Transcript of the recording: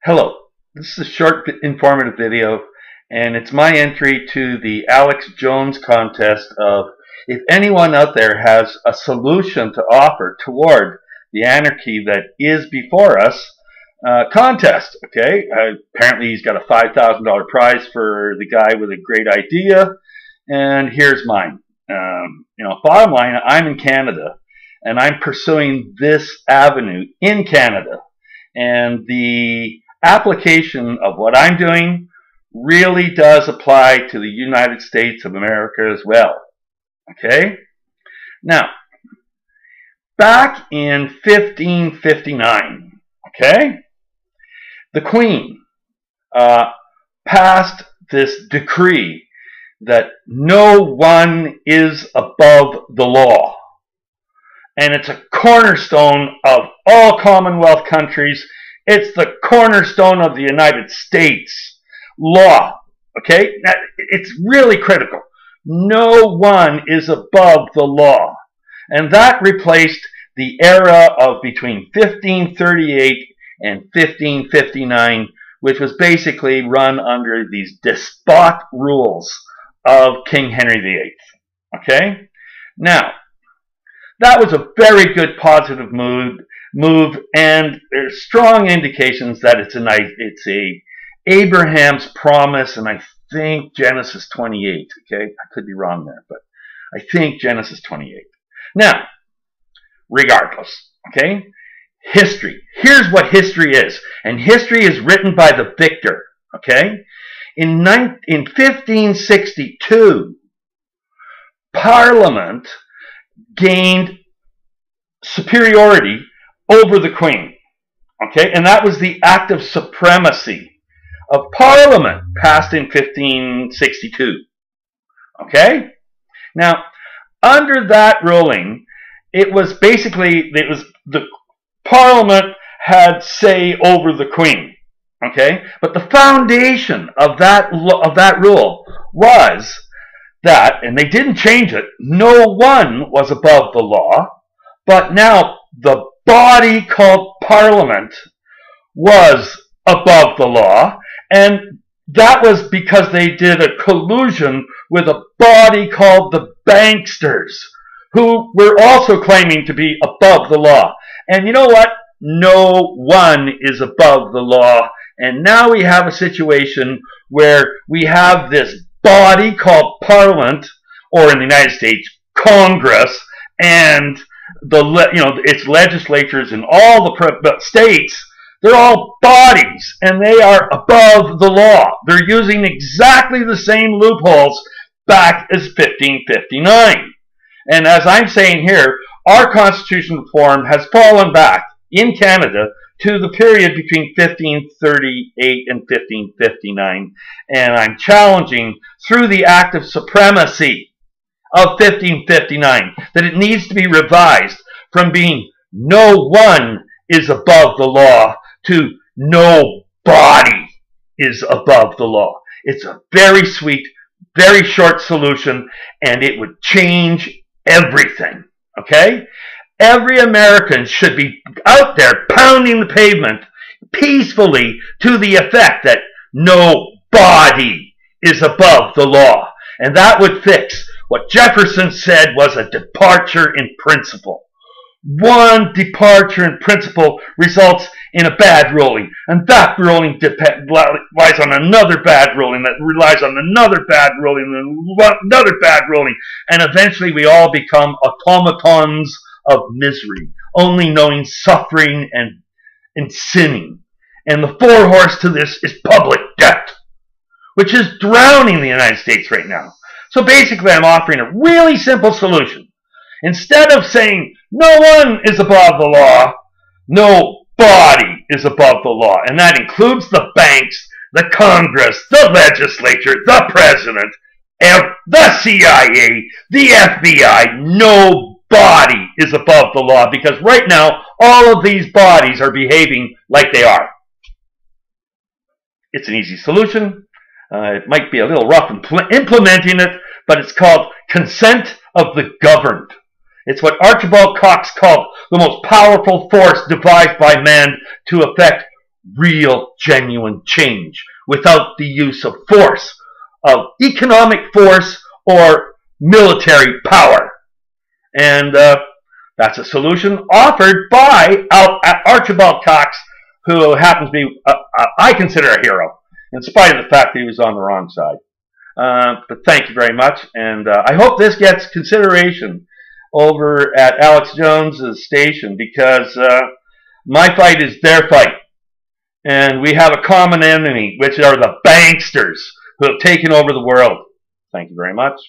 Hello, this is a short informative video, and it's my entry to the Alex Jones contest of if anyone out there has a solution to offer toward the anarchy that is before us contest. Okay, apparently he's got a $5,000 prize for the guy with a great idea, and here's mine. Bottom line, I'm in Canada, and I'm pursuing this avenue in Canada, and the application of what I'm doing really does apply to the United States of America as well. Okay? Now, back in 1559, okay, the Queen passed this decree that no one is above the law. And it's a cornerstone of all Commonwealth countries. It's the cornerstone of the United States law. Okay? Now, it's really critical. No one is above the law. And that replaced the era of between 1538 and 1559, which was basically run under these despot rules of King Henry VIII. Okay? Now, that was a very good positive move, and there's strong indications that it's a Abraham's promise, and I think Genesis 28. Okay, I could be wrong there, but I think Genesis 28. Now, regardless, okay, history. Here's what history is, and history is written by the victor. Okay, in 1562, Parliament gained superiority over the Queen. Okay, and that was the Act of Supremacy of Parliament passed in 1562. Okay? Now, under that ruling, it was the Parliament had say over the Queen. Okay? But the foundation of that rule was that, and they didn't change it, no one was above the law, but now the body called Parliament was above the law, and that was because they did a collusion with a body called the banksters, who were also claiming to be above the law. And you know what? No one is above the law, and now we have a situation where we have this body called Parliament, or in the United States, Congress, and its legislatures in all the states. They're all bodies, and they are above the law. They're using exactly the same loopholes back as 1559. And as I'm saying here, our constitutional reform has fallen back in Canada to the period between 1538 and 1559, and I'm challenging through the Act of Supremacy of 1559 that it needs to be revised from being no one is above the law to nobody is above the law. It's a very sweet, very short solution, and it would change everything. Okay? Every American should be out there pounding the pavement peacefully to the effect that nobody is above the law. And that would fix what Jefferson said was a departure in principle. One departure in principle results in a bad ruling, and that ruling relies on another bad ruling that relies on another bad ruling and another bad ruling, and eventually we all become automatons of misery, only knowing suffering and sinning. And the forehorse to this is public debt, which is drowning the United States right now. So basically, I'm offering a really simple solution. Instead of saying no one is above the law, nobody is above the law. And that includes the banks, the Congress, the legislature, the president, the CIA, the FBI. Nobody is above the law, because right now all of these bodies are behaving like they are. It's an easy solution. It might be a little rough implementing it, but it's called consent of the governed. It's what Archibald Cox called the most powerful force devised by man to effect real, genuine change without the use of force, of economic force or military power. And that's a solution offered by Archibald Cox, who happens to be, I consider a hero, in spite of the fact that he was on the wrong side. But thank you very much, and I hope this gets consideration over at Alex Jones's station, because my fight is their fight, and we have a common enemy, which are the banksters who have taken over the world. Thank you very much.